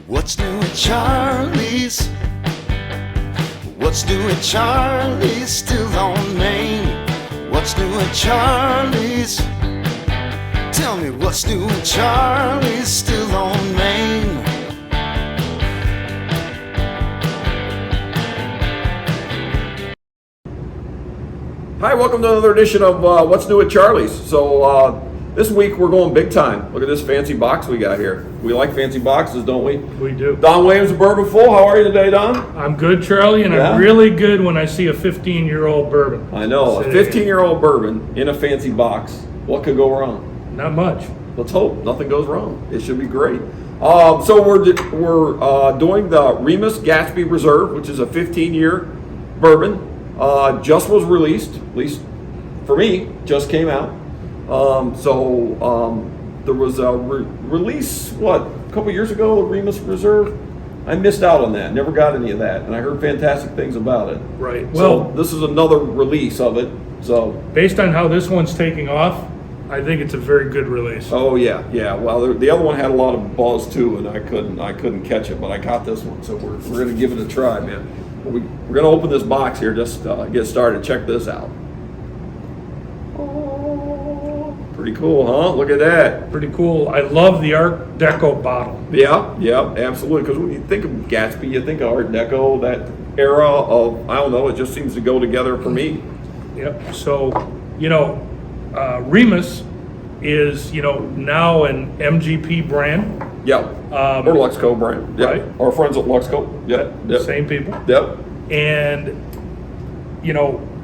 What's new at Charlie's? What's new at Charlie's? Still on Main. What's new at Charlie's? Tell me what's new at Charlie's? Still on Main. Hi, welcome to another edition of What's New at Charlie's. So this week we're going big time. Look at this fancy box we got here. We like fancy boxes, don't we? We do. Don Williams of Bourbon Full. How are you today, Don? I'm good, Charlie, and Yeah? I'm really good when I see a 15-year-old bourbon. I know, a 15-year-old bourbon in a fancy box. What could go wrong? Not much. Let's hope nothing goes wrong. It should be great. So we're doing the Remus Gatsby Reserve, which is a 15-year bourbon. Just was released, at least for me, just came out. There was a release, a couple years ago, Remus Reserve. I missed out on that, never got any of that, and I heard fantastic things about it. Right. So Well, this is another release of it. So, based on how this one's taking off, I think it's a very good release. oh yeah. Well, the other one had a lot of buzz too, and I couldn't catch it, but I caught this one, so we're gonna give it a try, man. We're gonna open this box here, just get started. Check this out. Oh, pretty cool, huh? Look at that. Pretty cool. I love the Art Deco bottle. Yeah, absolutely. Because when you think of Gatsby, you think of Art Deco, that era of, I don't know, it just seems to go together for me. Yep. So, Remus is, now an MGP brand. Yep. Or Luxco brand. Yep. Right. Our friends at Luxco. Yep. Same people. Yep. And,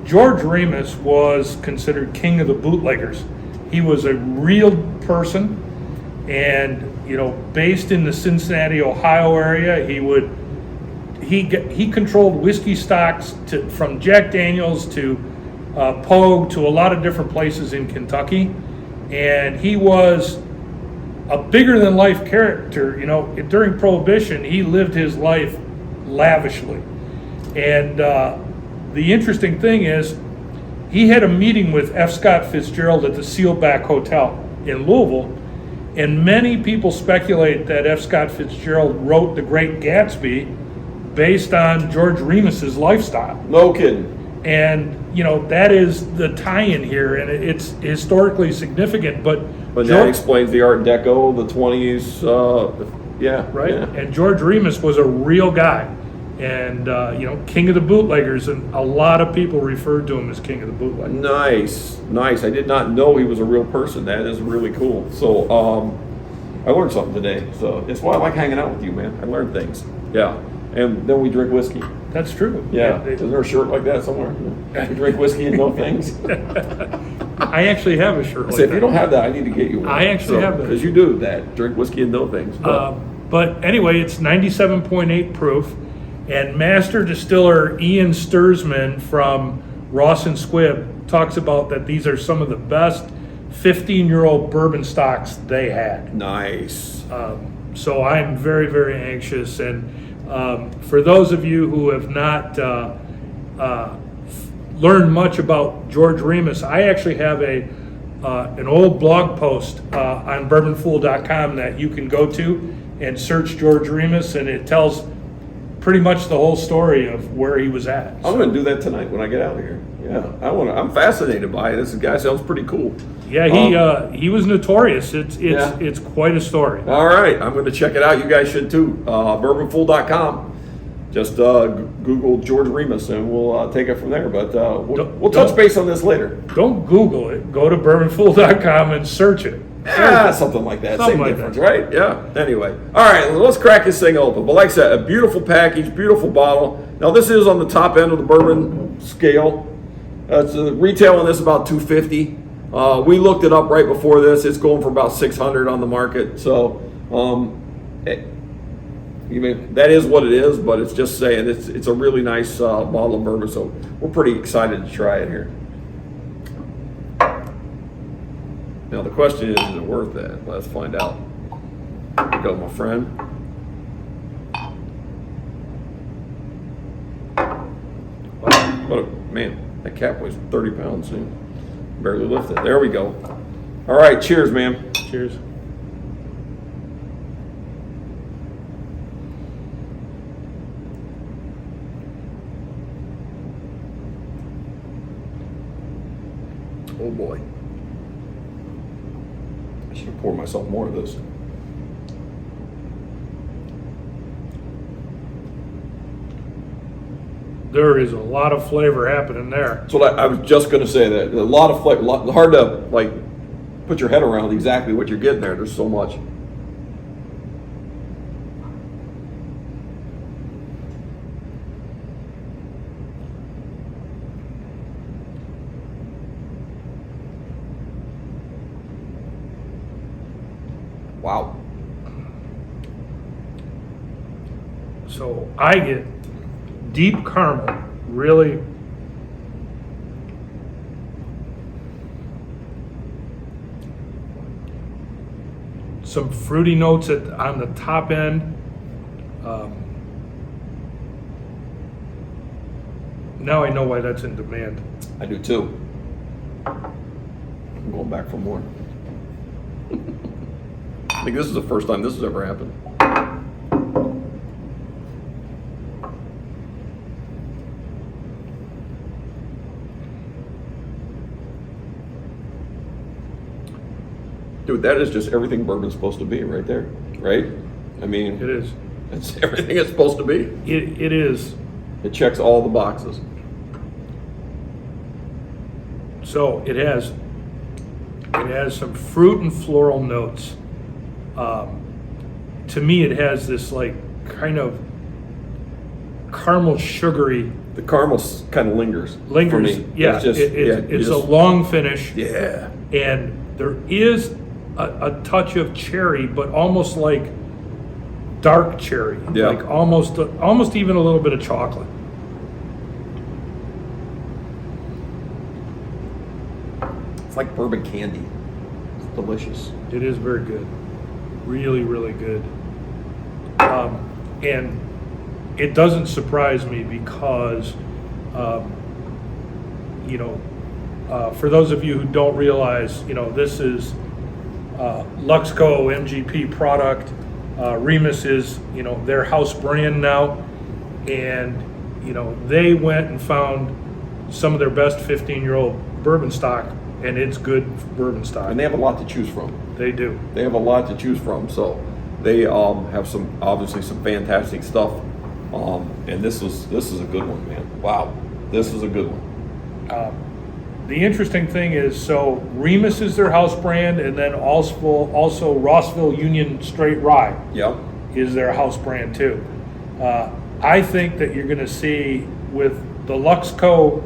George Remus was considered king of the bootleggers. He was a real person, and, based in the Cincinnati, Ohio area, he controlled whiskey stocks from Jack Daniels to Pogue to a lot of different places in Kentucky. And he was a bigger than life character. During Prohibition, he lived his life lavishly. And the interesting thing is, he had a meeting with F. Scott Fitzgerald at the Sealback Hotel in Louisville, and many people speculate that F. Scott Fitzgerald wrote The Great Gatsby based on George Remus's lifestyle. No kidding. And, that is the tie-in here, and it's historically significant, but that explains the Art Deco, the 20s, yeah. right? Yeah. And George Remus was a real guy, and, king of the bootleggers, and a lot of people referred to him as king of the bootleggers. Nice. I did not know he was a real person. That is really cool. So, I learned something today. So, it's why I like hanging out with you, man. I learned things. Yeah. And then we drink whiskey. That's true. Yeah. Isn't there a shirt like that somewhere? We drink whiskey and know things. I actually have a shirt like So if that. you don't have that, I need to get you one. I actually have that. Because you do that. Drink whiskey and know things. But anyway, it's 97.8 proof, and master distiller Ian Sturzman from Ross and Squibb talks about that these are some of the best 15-year-old bourbon stocks they had. Nice. So I'm very, very anxious, and for those of you who have not learned much about George Remus, I actually have an old blog post on bourbonfool.com that you can go to and search George Remus, and it tells pretty much the whole story of where he was at. I'm going to do that tonight when I get out of here. Yeah, I'm fascinated by it. This guy sounds pretty cool. Yeah, he was notorious. It's quite a story. All right, I'm going to check it out. You guys should too. Bourbonfool.com. Just Google George Remus, and we'll take it from there. But we'll touch base on this later. Don't Google it. Go to bourbonfool.com and search it. Something like that. Something Same like difference, that. right? Yeah. Anyway, all right. Let's crack this thing open. But like I said, a beautiful package, beautiful bottle. Now this is on the top end of the bourbon scale. It's retail on this about $250. We looked it up right before this. It's going for about $600 on the market. So, that is what it is. But it's just saying it's a really nice bottle of bourbon. So we're pretty excited to try it here. Now the question is it worth that? Let's find out. Here you go, my friend. What a man! That cap weighs 30 pounds. Barely lifted. There we go. All right, cheers, man. Cheers. Oh boy. I should have poured myself more of this. There is a lot of flavor happening there. That's what I was just going to say. That a lot of flavor, hard to like put your head around exactly what you're getting there. There's so much. Wow. So I get deep caramel, really. Some fruity notes on the top end. Now I know why that's in demand. I do too. I'm going back for more. I think this is the first time this has ever happened. Dude, that is just everything bourbon's supposed to be right there, right? I mean, It is. it's everything it's supposed to be. It is. It checks all the boxes. So it has some fruit and floral notes. To me, it has this like kind of caramel sugary. The caramel kind of lingers. For me. Yeah. It's just, It's a long finish. yeah. And there is a touch of cherry, but almost like dark cherry. Yeah. Like almost even a little bit of chocolate. It's like bourbon candy. It's delicious. It is very good. Really, really good. And it doesn't surprise me because, for those of you who don't realize, this is Luxco MGP product. Remus is, their house brand now. And, they went and found some of their best 15-year-old bourbon stock, and it's good bourbon stock. And they have a lot to choose from. They do. They have a lot to choose from. So they have obviously some fantastic stuff. And this is a good one, man. Wow. This is a good one. The interesting thing is, so Remus is their house brand, and then also Rossville Union Straight Rye Yep. is their house brand too. I think that you're going to see with the Luxco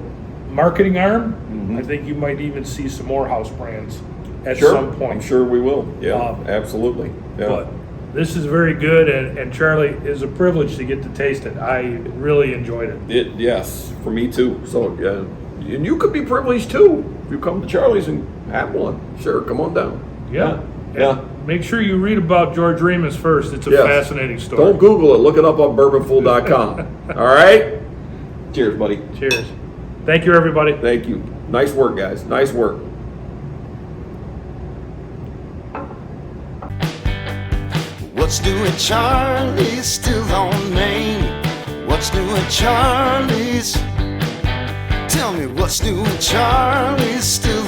marketing arm, I think you might even see some more house brands at some point. I'm sure we will. Yeah, absolutely. Yeah. But this is very good, and Charlie, it is a privilege to get to taste it. I really enjoyed it. Yes, for me too. So, and you could be privileged too if you come to Charlie's and have one. Sure, come on down. Yeah. Yeah. Make sure you read about George Remus first. It's a Yes. fascinating story. Don't Google it. Look it up on bourbonfool.com. All right? Cheers, buddy. Cheers. Thank you, everybody. Thank you. Nice work, guys. Nice work. What's new at Charlie's still on Main? What's new at Charlie's? Tell me what's new at Charlie's still